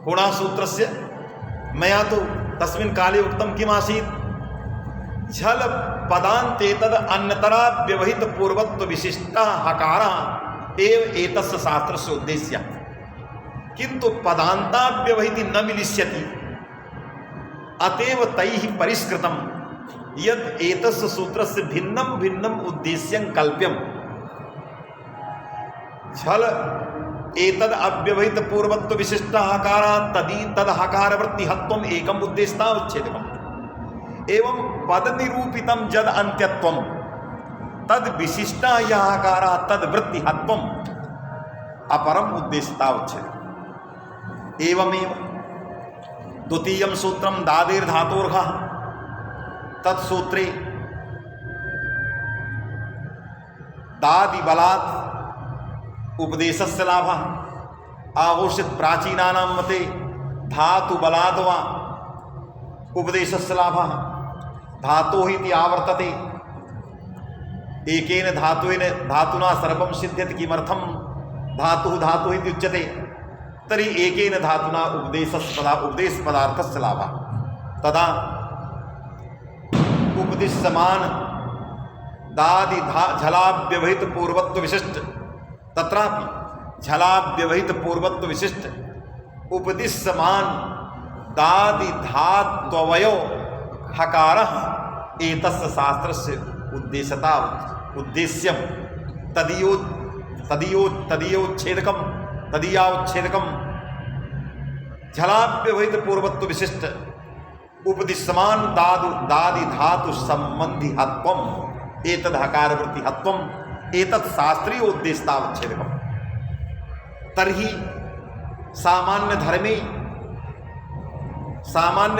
होढासूत्रस्य मया तु तस्मिन् काले उक्तं किमासीत्, झल पदान्ते तद अन्यतरा व्यवहित पूर्वत्व विशिष्ट हकारः एव एतस्य शास्त्रस्य उद्देश्यः, किन्तु पदान्ताव्यवहिति न मिलिष्यति, अतएव तैः परिष्कृतं यद् एतस्य सूत्रस्य भिन्नं भिन्नं उद्देश्यं कल्प्यं। झल एतद् अव्यवहित पूर्वत्व विशिष्ट हकारः तद् हकारवृत्तिहत्वम् एकम् उद्देशतावच्छेदकम्, एवं पद निरूपितं जद अन्त्यत्वं तद विशिष्ट यः हकारः तद् वृत्तिहत्वम् अपरम् उद्देशतावच्छेदकम्। एवमेव द्वितीयं सूत्रं दादेर्धातोर्घः, तत्सूत्रे दादिबलात् उपदेशस्य लाभः आघोषित प्राचीनानां मते धातुबलाद् वा उपदेशस्य लाभः धातोः इति आवर्तते। एकेन धातुना सर्वं सिद्ध्यति, किमर्थं धातुः धातुः इति उच्यते, तर्हि एकेन धातुना उपदेशपदार्थस्य लाभः। तदा उपदिश्यमान दादि झलाव्यवहित पूर्वत्व विशिष्ट, तत्रापि झलाव्यवहित पूर्वत्व विशिष्ट उपदिश्यमान दादि धात्वयो हकारः एतस्य शास्त्रस्य उद्देश्यं तदीयोच्छेदकं झलाव्यवहित पूर्वत्व विशिष्ट उपदिश्यमान दादि धातु संबंधी हत्वम् एतद् हकारवृत्ति हत्वम् एतत् शास्त्रीय उद्देशतावच्छेदकम्। तर्हि सामान्य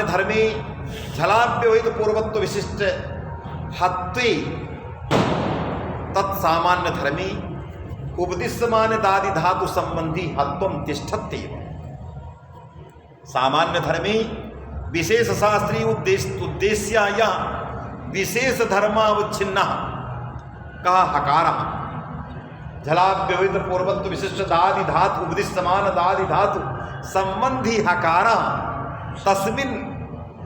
धर्मे झलाव्यवहित पूर्वत्व विशिष्ट हत्वे तत्सामान्य धर्मे उपदिश्यमान दादि धातु संबंधी हत्वं तिष्ठत्येव। सामान्य धर्मे विशेष शास्त्रीय उद्देश्याय विशेष धर्मावच्छिन्नः कः हकारः झलाव्यवहित पूर्वत्व विशिष्ट दादि धातु उपदिश्यमान दादि धातु संबंधी हकारः तस्मिन्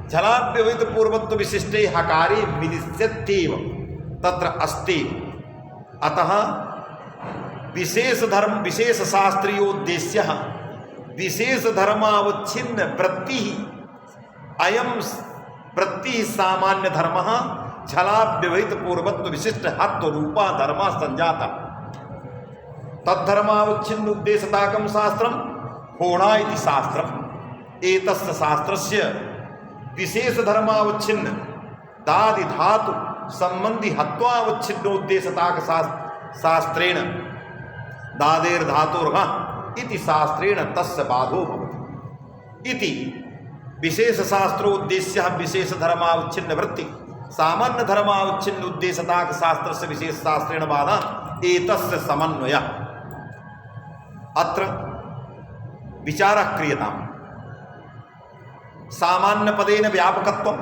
झलाव्यवहित पूर्वत्व विशिष्टे हकारे मिलिष्यत्येव तत्र अस्ति। अतः विशेष शास्त्रीयोद्देश्यः विशेष धर्मावच्छिन्न वृत्तिः अयं वृत्तिः सामान्य धर्मः झलाव्यवहित पूर्वत्व विशिष्ट हत्वरूपा धर्मा संजाता। तद्धर्मावच्छिन्न उद्देशताकं शास्त्रं होढा इति शास्त्रम्। एतस्य शास्त्रस्य विशेष धर्मावच्छिन्न दादि धातु संबंधी हत्वावच्छिन्न उद्देशताक शास्त्रेण दादेर्धातोर्घः इति शास्त्रेण तस्य बाधो भवति इति। विशेष शास्त्रोद्देश्यः विशेष धर्मावच्छिन्न वृत्ति सामान्य धर्मावच्छिन्न उद्देशताक शास्त्रस्य विशेष शास्त्रेण बाधा एतस्य समन्वयः। अत्र विचारः क्रियताम्। सामान्य पदेन व्यापकत्वं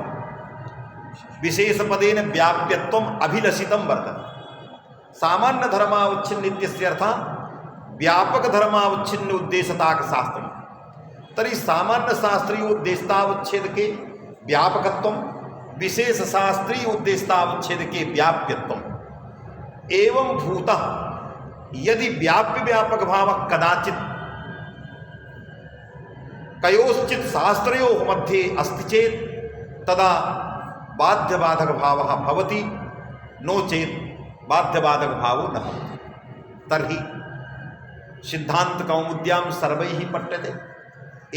विशेष पदेन व्याप्यत्वम् अभिलषितं वर्तते। सामान्य धर्मावच्छिन्न इत्यस्य अर्थः व्यापक धर्मावच्छिन्न उद्देश्यता का शास्त्रम तरी सामान्य शास्त्रीय उद्देश्यतावच्छेद के व्यापकत्व विशेष शास्त्रीय उद्देश्यतावच्छेद के व्याप्यत्व एवं भूतः यदि व्याप्य व्यापक भाव कदाचित कयोश्चित शास्त्रयोः मध्ये अस्ति चेत् तदा बाध्यबाधक भावः भवति नो चेत् बाध्यबाधक भावो न भवति तर्हि सिद्धांत कौमुद्यां सर्वैः पठ्यते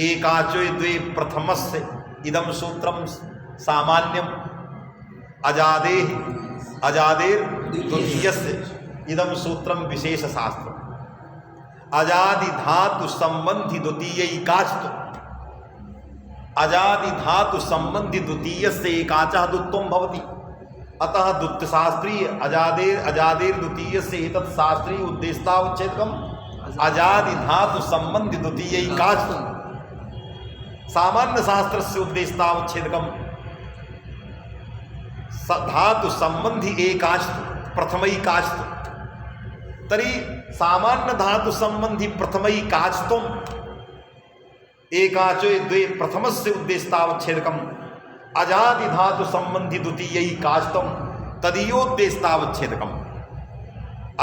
एकाचो द्वे प्रथमस्य इदं सूत्रं सामान्यम अजादेर द्वितीयस्य इदं सूत्रं विशेष शास्त्रम् अजादि धातु संबंधी द्वितीयैकाचतो अजादि धातु संबंधी द्वितीयस्य एकाचः द्वित्वं भवति अतः द्वितीय शास्त्रीय अजादेर द्वितीयस्य एतत् शास्त्रीय उद्देश्यतावच्छेदकम् अजादि धातु संबंधी द्वितीयैकाचतो सामान्य शास्त्र से उद्देश्यतावच्छेदकम् धातु संबंधी एकाचतो प्रथमैकाचतो तरी सामान्य धातु संबंधी प्रथमैकाचतो एकाचो द्वे प्रथमस्य उद्देश्यतावच्छेदकम् अजादि धातु संबंधी द्वितीयैकाचतो तदीयोद्देश्यतावच्छेदकम्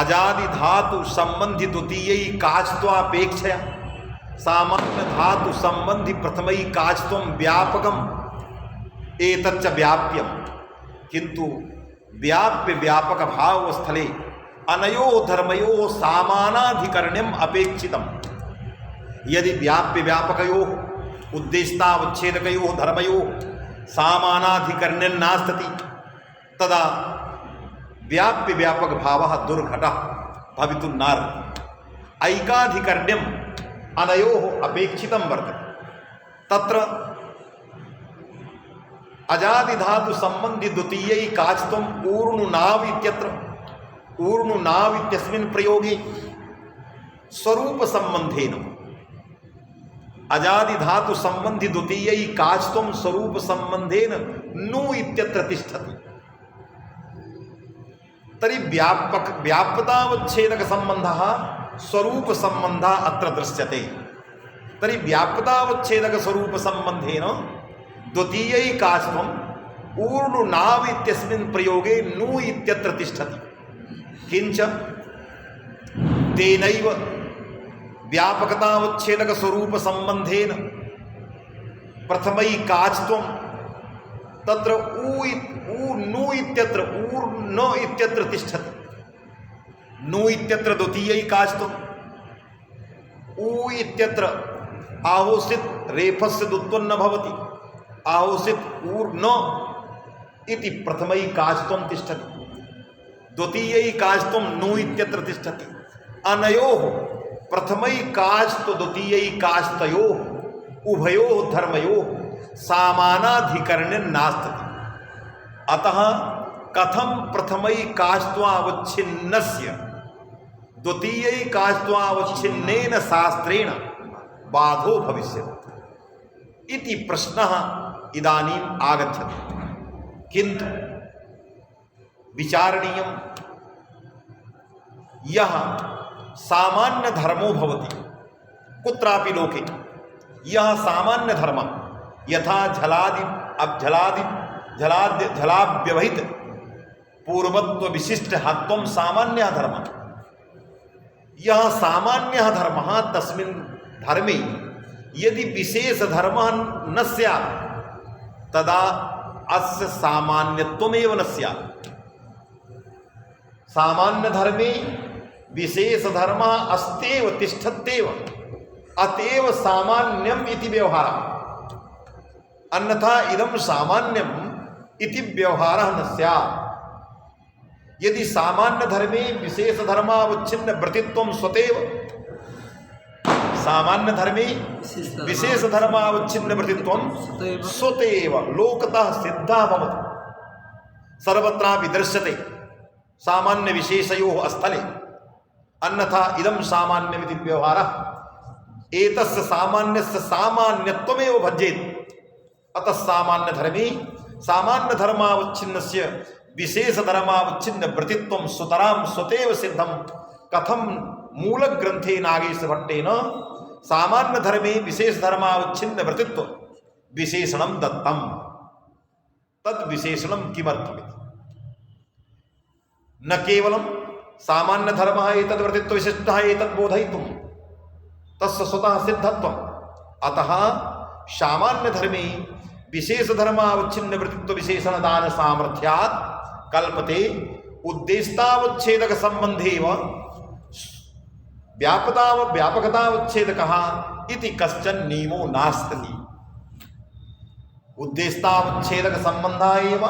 अजादि धातु संबंधी द्वितीयैकाचत्वापेक्षया सामान्य धातु संबंधी प्रथमैकाचत्वं व्यापकम् एतच्च व्याप्यम् किंतु व्याप्य व्यापक भाव स्थले अनयो धर्मयो सामानाधिकरण्यम अपेक्षितम् यदि व्याप्य व्यापकयो उद्देश्यतावच्छेदकयो धर्मयो सामानाधिकरण्यं नास्ति तदा व्याप्य व्यापक भावः दुर्घटः भवितुं नार्हति ऐकाधिकरण्यम् अनयोः अपेक्षितं वर्तते तत्र अजादि धातु संबंधी द्वितीयैकाचत्वम् ऊर्णुनाव् इत्यत्र ऊर्णुनाव् इत्यस्मिन् प्रयोगे स्वरूप संबंधेन अजादि धातु संबंधी द्वितीयैकाचत्वं स्वरूप संबंधेन नु इत्यत्र तिष्ठति तर्हि व्याप्यतावच्छेदक संबंधः स्वरूप संबंधः अत्र दृश्यते तर्हि व्याप्यतावच्छेदक स्वरूप संबंधेन द्वितीयैकाचत्वम् ऊर्णुनाव् इत्यस्मिन् प्रयोगे नु इत्यत्र तिष्ठति किंच तेनैव व्यापकतावच्छेदक स्वरूप संबंधेन प्रथमैकाचत्वं तत्र नु इत्यत्र ऊर्न इत्यत्र तिष्ठति नु इत्यत्र द्वितीयैकाचत्वम् ऊ इत्यत्र आहोसित रेफस्य दुत्वं न भवति आहोसित ऊर्न इति प्रथमैकाचत्वं तिष्ठति द्वितीयैकाचत्वं नु इत्यत्र तिष्ठति अनयोः प्रथमैकाचत्व द्वितीयैकाचतयोः उभयोः धर्मयोः सामानाधिकरण्यं नास्ति अतः कथं प्रथमैकाचत्वावच्छिन्नस्य द्वितीयैकाचत्वावच्छिन्नेन शास्त्रेण बाधो भविष्यति इति प्रश्नः इदानीम् आगच्छति किन्तु विचारणीयं यः सामान्य धर्मो भवति कुत्रापि लोके यह सामान्य धर्म यथा झलाद्यवहित पूर्वत्व विशिष्ट हत्वं सामान्य धर्म यह सामान्य धर्म तस्मिन् धर्मे यदि विशेष धर्म न स्यात् तदा अस्य सामान्यत्वमेव न स्यात् सामान्य धर्मे विशेष धर्म अस्तेव तिष्ठत्येव अतएव सामान्यम इति व्यवहारः अन्यथा इदं सामान्यम इति व्यवहारः न स्यात् यदि सामान्य धर्मे विशेष धर्मावच्छिन्न व्रतित्वं स्वतेव सामान्य धर्मे विशेष धर्मावच्छिन्न व्रतित्वं स्वतेव लोकतः सिद्धः भवति सर्वत्रापि दृश्यते सामान्य विशेषयोः स्थले अन्यथा इदं सामान्यमिति व्यवहारः एतस्य सामान्यस्य सामान्यत्वमेव भज्येत अतः सामान्य धर्मे सामान्य धर्मावच्छिन्नस्य विशेष धर्मावच्छिन्न व्रतित्वं सुतरां स्वतेव सिद्धं कथं मूल ग्रंथे नागेश भट्टेन सामान्य धर्मे विशेष धर्मावच्छिन्न वृत्तित्व विशेषणम दत्तम तद विशेषणम किमर्थमिति न केवलं सामान्य धर्म एतद् वृत्तित्व विशिष्टः एतद् बोधयितुं तस्य स्वतः सिद्धत्वम् अतः सामान्य धर्मे विशेष धर्मावच्छिन्न वृत्तित्व विशेषण दान सामर्थ्यात् कल्पते उद्देश्यतावच्छेदक संबंधेव व्यापकतावच्छेदकः इति कश्चन नियमो नास्ति। उद्देश्यतावच्छेदक संबंधः एव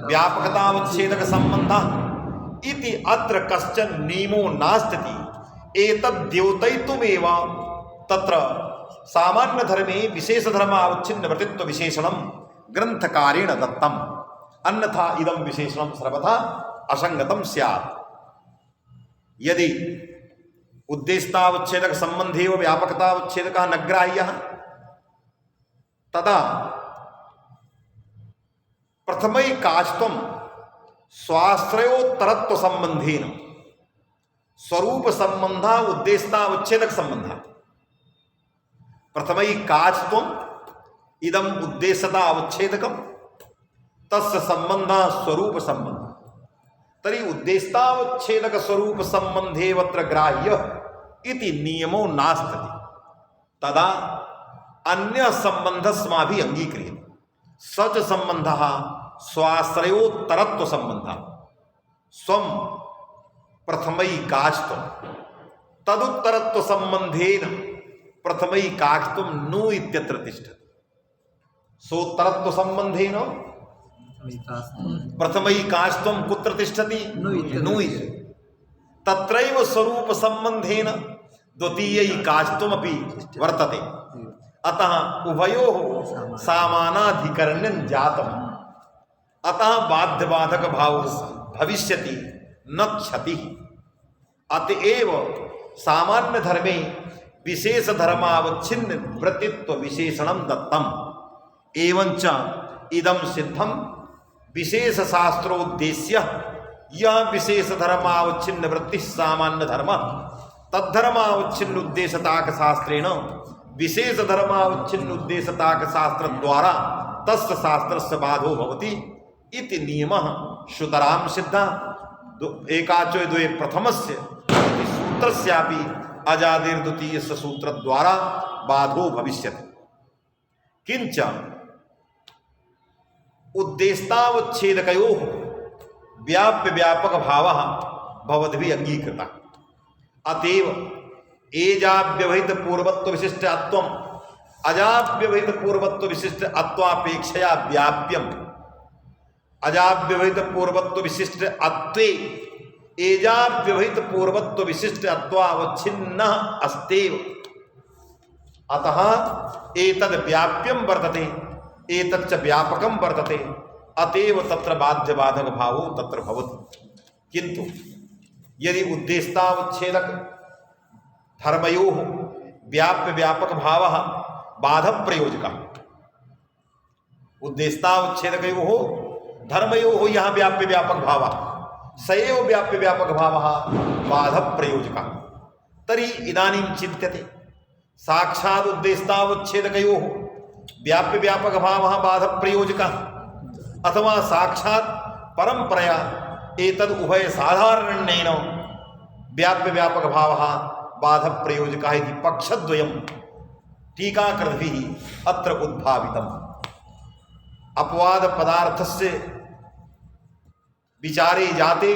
व्यापकतावच्छेदक संबंधः इति अत्र कश्चन नियमो नास्ति। एतद् द्योतयितुमेव तत्र सामान्य धर्मे विशेष धर्मावच्छिन्न वृत्तित्व विशेषणं ग्रंथकारेण दत्तम् अन्यथा इदं विशेषणं सर्वथा असंगतं स्यात्। यदि उद्देश्यतावच्छेदक संबंधेव व्यापकतावच्छेदकः न ग्राह्यः तदा प्रथमैकाच्त्वं स्वाश्रयोत्तरत्व संबंधेन स्वरूप संबंध उद्देश्यतावच्छेदक संबंध प्रथमैकाच्त्वम् इदम् उद्देश्यतावच्छेदकं तस्य संबंधः स्वरूप संबंध तरी उद्देश्यतावच्छेदक स्वरूप संबंधेवत्र ग्राह्य इति नियमो नास्ति। तदा अन्य संबंधस्माभिः अंगीक्रियते सच संबंधः स्वाश्रयोत्तरत्व संबंधः स्वं प्रथमैकाच्त्वं तदुत्तरत्व संबंधेन प्रथमैकाच्त्वं नु इत्यत्र तिष्ठति। सोत्तरत्व संबंधेन प्रथमैकाच्त्वं कुत्र तिष्ठति नु इति तत्रैव स्वरूप संबंधेन द्वितीयैकाच्त्वमपि वर्तते। अतः उभयोः सामानाधिकरण्यं जातम् अतः बाध्यबाधक भाव भविष्यति न क्षतिः। अतएव सामान्य धर्मे विशेष धर्मावच्छिन्न वृत्तित्व विशेषणं दत्तम् एवंच इदं सिद्धं विशेष शास्त्रोद्देश्य यह विशेष धर्मावच्छिन्न वृत्ति सामान्य धर्म तद्धर्मावच्छिन्न उद्देश्यताक शास्त्रेण विशेष धर्मावच्छिन्न उद्देश्यताक शास्त्र द्वारा तस्य शास्त्रस्य बाधो भवति इति नियमः सुतरां सिद्धः। एकाचो द्वे प्रथमस्य सूत्रस्यापि अजादिर्द्वितीयस्य सूत्रद्वारा बाधो भविष्यति। किंच उद्देश्यतावच्छेदकयोः व्याप्य व्यापक भावः भवद्भिः अंगीकृतः। अतएव एजाव्यवहित पूर्वत्व विशिष्ट अत्वम् अजाव्यवहित पूर्वत्व विशिष्ट अत्वापेक्षया व्याप्यम् अजाव्यवहित पूर्वत्व विशिष्ट अत्वे एजाव्यवहित पूर्वत्व विशिष्ट अत्वावच्छिन्नः अस्तेव। अतः एतद् व्याप्यं वर्तते एतच्च व्यापकं वर्तते अतएव तत्र बाध्य बाधक भावो तत्र भवति। किंतु यदि उद्देश्यतावच्छेदक धर्मयोः व्याप्य व्यापक भावः बाध प्रयोजकः उद्देश्यतावच्छेदकयोः धर्मयोः यः व्याप्य व्यापक भावः स एव व्याप्य व्यापक भावः बाध प्रयोजकः तर्हि इदानीं चिन्त्यते साक्षात् उद्देश्यतावच्छेदकयोः व्याप्य व्यापक भावः बाध प्रयोजकः अथवा साक्षात् परंपरया एतद् उभय साधारणेन व्याप्य व्यापक भावः बाध प्रयोजकः इति पक्षद्वयं टीकाकृतभिः अत्र उद्भावितम्। अपवाद पदार्थस्य विचारे जाते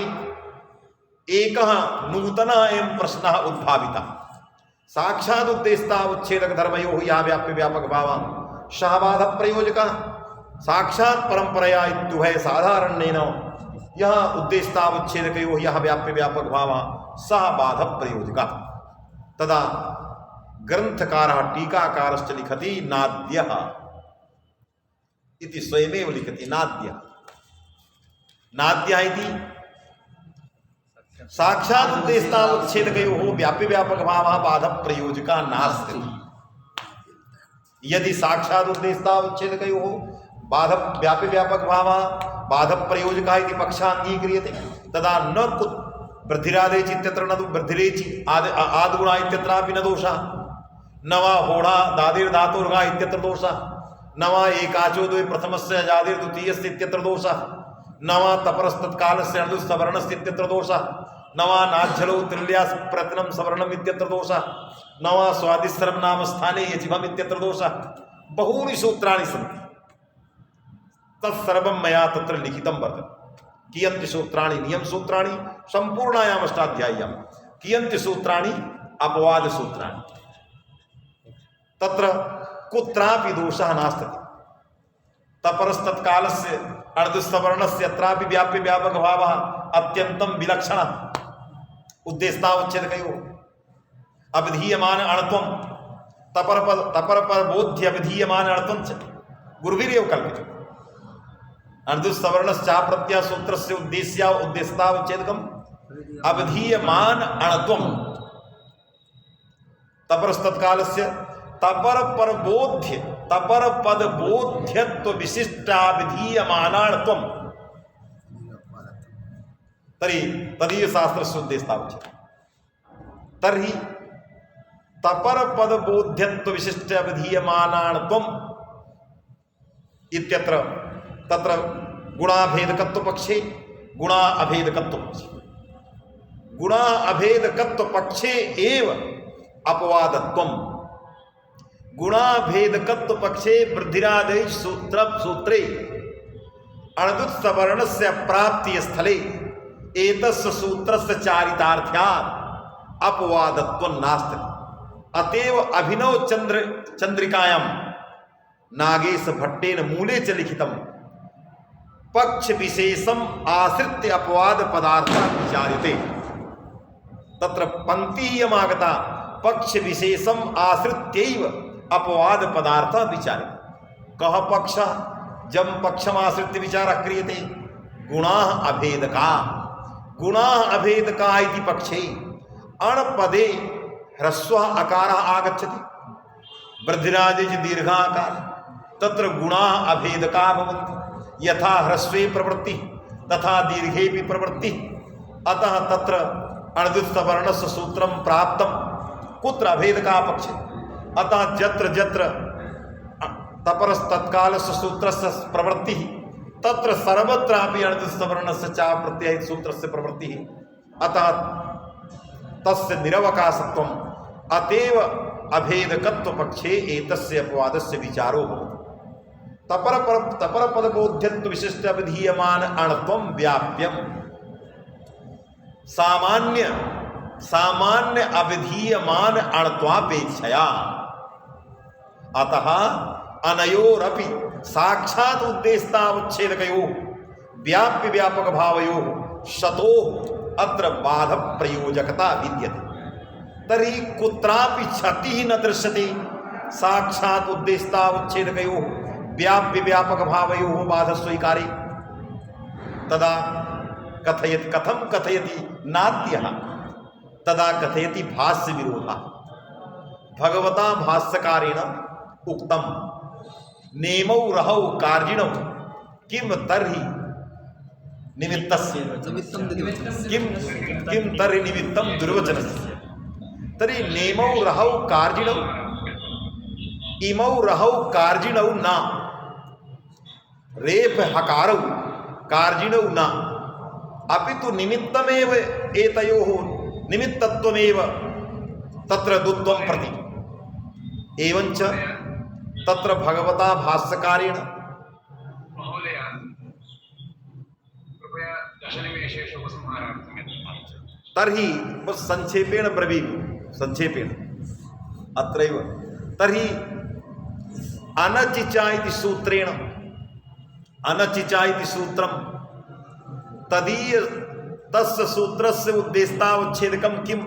एकः नूतनः एवं प्रश्नः उद्भावितः। साक्षात् उद्देश्यतावच्छेदक धर्मयोः यः व्याप्य व्यापक भावः सः बाध प्रयोजकः साक्षात् परंपरया इत्युभय साधारणेन यः उद्देश्यतावच्छेदकयोः यः व्याप्य व्यापक भावः सः बाध प्रयोजकः। तदा ग्रंथकारः टीकाकारश्च लिखति नाद्यः इति स्वयमेव लिखति नाद्यः नाद्यः इति साक्षात् उद्देश्यतावच्छेदकयोः व्याप्य व्यापक भावः बाध प्रयोजकः नास्ति। यदि साक्षात् उद्देश्यतावच्छेदकयोः बाध व्याप्य व्यापक भावः बाध प्रयोजकः इति पक्षः अंगीक्रियते तदा न वृद्धिरादेचि इत्यत्र न वृद्धिरेचि आद्गुणा इत्यत्रापि न दोषः। न वा होड़ा दादिर्धातुर्गा इत्यत्र दोषः। न वा एकाचो द्वे प्रथमस्य जादिर्द्वितीयस्य इत्यत्र दोषः। न वा तपरस्तत्कालस्य अणुसवर्णस्य इत्यत्र दोषः। न वा नाज्झलो त्रिल्यास् प्रयत्नं सवर्णम् इत्यत्र दोषः। न वा स्वादिस्सर्व नाम स्थाने यजिभम् इत्यत्र दोषः। बहूनि सूत्राणि सन्ति, तत्सर्वं मया तत्र लिखितं वर्तते। कियन्ति सूत्राणि नियमसूत्राणि सम्पूर्णायाम् अष्टाध्याय्यां, कियन्ति सूत्राणि अपवादसूत्राणि। तत्र कुत्रापि दोषः नास्ति। तपरस्तत्कालस्य अर्धसवर्णस्य अत्रापि व्याप्य व्यापक भावः अत्यन्तं विलक्षणः। उद्देश्यतावच्छेदकयोः अविधीयमान अणत्वं तपरपदबोध्य अविधीयमान अणत्वं च गुरुभिरेव कल्पितम्। अर्धसवर्णश्चा प्रत्यय सूत्रस्य उद्देश्यतावच्छेदकम् अविधीयमान अणत्वं तपरस्तत्कालस्य तपरपदबोध्यत्व विशिष्टाविधीयमानात्वं तर्हि तदीयशास्त्रस्य उद्देश्यतावच्छेदकम्। तर्हि तपरपदबोध्यत्व विशिष्टाविधीयमानात्वम् इत्यत्र तत्र गुणाभेदकत्वपक्षे गुणा अभेदकत्वपक्षे गुणा अभेदकत्वपक्षे एव अपवादत्वम्। गुणाभेदकत्वपक्षे वृद्धिरादेश सूत्रे अणदुत्सवर्णस्य प्राप्ति स्थले एतस्य सूत्रस्य चारितार्थ्यात् अपवादत्वं नास्ति। अतएव अभिनव चंद्रिकायां नागेश भट्टेन मूले च लिखितं पक्ष विशेषम आश्रित्य अपवाद पदार्थ विचार्यते। तत्र पंक्तियमागता पक्ष विशेषम आश्रित्यैव अपवाद पदार्थ विचार्यते। कः पक्षः? जब पक्षमाश्रित्य विचारः क्रियते गुणाः अभेदका इति पक्षे अणपदे ह्रस्वः अकारः आगच्छति, वृद्धिराजेच दीर्घाकार, तत्र गुणाः अभेदका भवन्ति। यथा ह्रस्वे प्रवृत्ति तथा दीर्घेपि प्रवृत्ति। अतः तत्र अणदुत्सवर्णस्य सूत्रं प्राप्तं कुत्र अभेदका पक्षे। अतः जत्र जत्र तपरस्तत्कालस्य सूत्रस्य प्रवृत्तिः तत्र सर्वत्रापि अणदुत्सवर्णस्य चा प्रत्यय सूत्रस्य प्रवृत्तिः। अतः तस्य निरवकाशत्वम्। अतएव अभेदकत्वपक्षे एतस्य अपवादस्य विचारो भवति। तपरपदबोध्यत्व विशिष्ट अविधीयमान अणत्वं व्याप्यम सामान्य अविधीयमान अणत्वापेक्षया। अतः अनयोरपि साक्षात् उद्देश्यतावच्छेदकयोः व्याप्य व्यापक भावयोः शतोः अत्र बाध प्रयोजकता विद्यते। तर्हि कुत्रापि क्षतिः न दृश्यते साक्षात् उद्देश्यतावच्छेदकयोः व्याप्य व्यापक भावयोः बाध स्वीकारे। तदा कथयति कथं कथयति नाद्यः तदा कथयति भाष्य विरोधः। भगवता भाष्यकारेण उक्तं नेमौ रहौ कार्जिणौ किम तर्हि निमित्तस्य किम तर्हि निमित्तं दुर्वचनस्य। तर्हि नेमौ रहौ कार्जिणौ इमौ रहौ कार्जिणौ न रेफ हकारौ कार्जिणौ न अपितु निमित्तमेव एतयोः निमित्तत्वमेव तत्र दुत्वं प्रति। एवञ्च तत्र भगवता भाष्यकारेण महोदय कृपया 10 निमेषेषु उपसंहारार्थं। तर्हि संक्षेपेण ब्रवीमि संक्षेपेण अत्रैव। तर्हि अनचिचा इति सूत्रेण अनचिचा इति सूत्रं तदीय तस्य सूत्रस्य उद्देश्यतावच्छेदकं किम्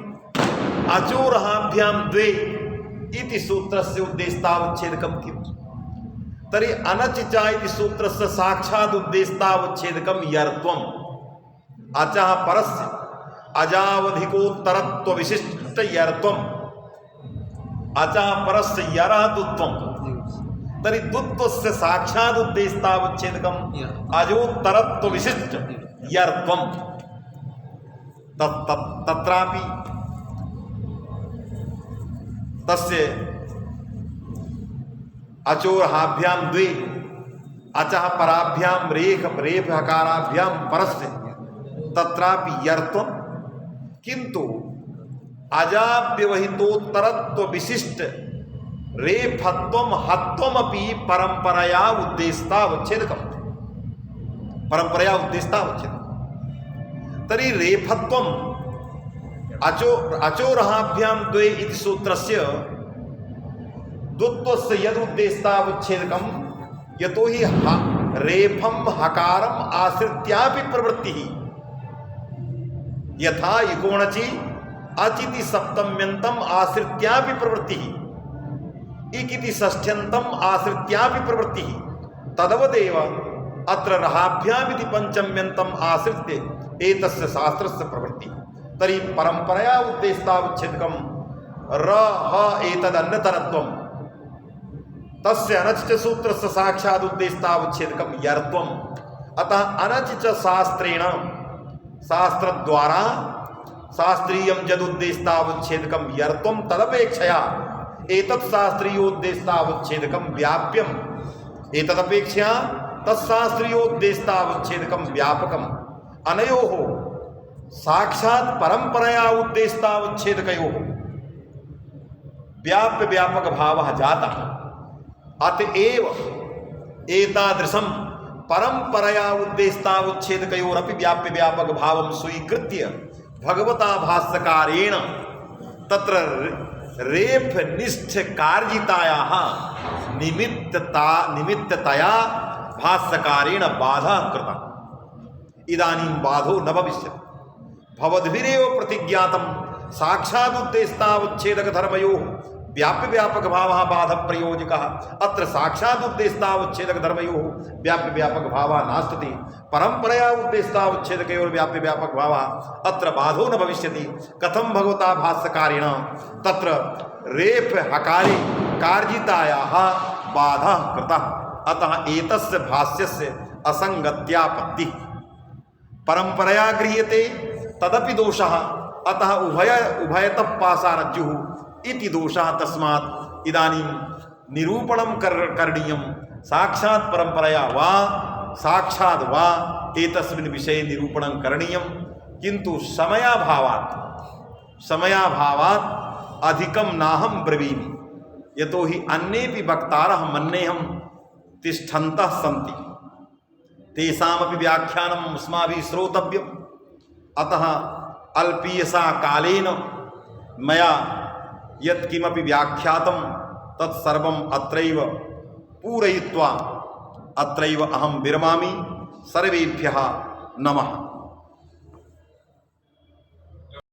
अचोरहाभ्यां द्वे इति सूत्रस्य उद्देश्यतावच्छेदकं किम्। तर्हि अनचिचा इति सूत्रस्य साक्षात् उद्देश्यतावच्छेदकं यर्त्वम् अचः परस्य अजावधिकोत्तरत्व विशिष्ट यर्त्वम् अचः परस्य यरः दुत्वम्। तर्हि दुत्वस्य साक्षात् उद्देश्यतावच्छेदकम् अजोत्तरत्व विशिष्ट यर्त्वम्। तत्रापि तस्य अचोरहाभ्यां द्वे अचः पराभ्यां रेख रेफ हकाराभ्यां परस्य तत्रापि यर्त्वं किंतु अजाव्यवहितोत्तरत्व विशिष्ट रेफत्वम हत्वमपि परंपरया उद्देश्यतावच्छेदकम् परंपरया उद्देश्यतावच्छेदकम् तर्हि रेफत्वम अचोरहाभ्यां द्वे इति सूत्रस्य द्वत्वस्य यदुद्देश्यतावच्छेदकम् यतो हि रेफम हकारम आश्रित्यापि प्रवृत्तिः यथा इकोणचि अचिति सप्तम्यन्तम आश्रित्यापि प्रवृत्तिः इकिति षष्ठ्यन्तम आश्रित्यापि प्रवृत्तिः तदवदेव अत्र रहाभ्यामिति पंचम्यन्तम आश्रित्य एतस्य शास्त्रस्य प्रवृत्तिः तर्हि परंपरया उद्देश्यतावच्छेदकम् र ह एतदन्यतरत्वम् तस्य अनचिच सूत्रस्य साक्षात् उद्देश्यतावच्छेदकम् यर्त्वम् अतः अनचिच शास्त्रेण शास्त्रद्वारा शास्त्रीयं यदुद्देश्यतावच्छेदकं यर्त्वं तदपेक्षया एतत् शास्त्रीयोद्देश्यतावच्छेदकं व्याप्यम् एतदपेक्षया तत्शास्त्रीयोद्देश्यतावच्छेदकं व्यापकम् अनयोः साक्षात् परंपरया उद्देश्यतावच्छेदकयोः व्याप्य व्यापक भावः जातः अतएव एतादृशं परंपरया उद्देश्यतावच्छेदकयोरपि व्याप्य व्यापक भावं स्वीकृत्य भगवता भाष्यकारेण तत्र रेफ निष्ठ कार्जितायाः निमित्ततया भाष्यकारेण बाधा कृता इदानीं बाधो न भविष्यति भवद्भिरेव प्रतिज्ञातं साक्षादुद्देश्यतावच्छेदकधर्मयोः व्याप्य व्यापक भावः बाध प्रयोजकः अत्र साक्षादुद्देश्यतावच्छेदकधर्मयोः व्याप्य व्यापक भावः नास्ति परंपरया उद्देश्यतावच्छेदकयोः व्याप्य व्यापक भावः अत्र बाधो न भविष्यति कथं भगवता भाष्यकारेण तत्र रेफ हकारे कार्जितायाः बाधः कृतः अतः एतस्य भाष्यस्य असंगत्यापत्तिः परंपरया गृह्यते तदपि दोषः अतः उभयतः पाशारज्जुः इति दोषः तस्मात् इदानीं निरूपणं करणीयं साक्षात् परंपरया वा साक्षात् वा एतस्मिन् विषये निरूपणं करणीयं किन्तु समयाभावात् अधिकं नाहं ब्रवीमि यतो हि अन्येपि वक्तारः मन्येऽहं तिष्ठन्तः सन्ति तेषामपि व्याख्यानम् अस्माभिः श्रोतव्यम् अतः अल्पीयसा कालेन मया यत्किमपि व्याख्यातं तत्सर्वम् अत्रैव पूरयित्वा अत्रैव अहं विरमामि सर्वेभ्यः नमः।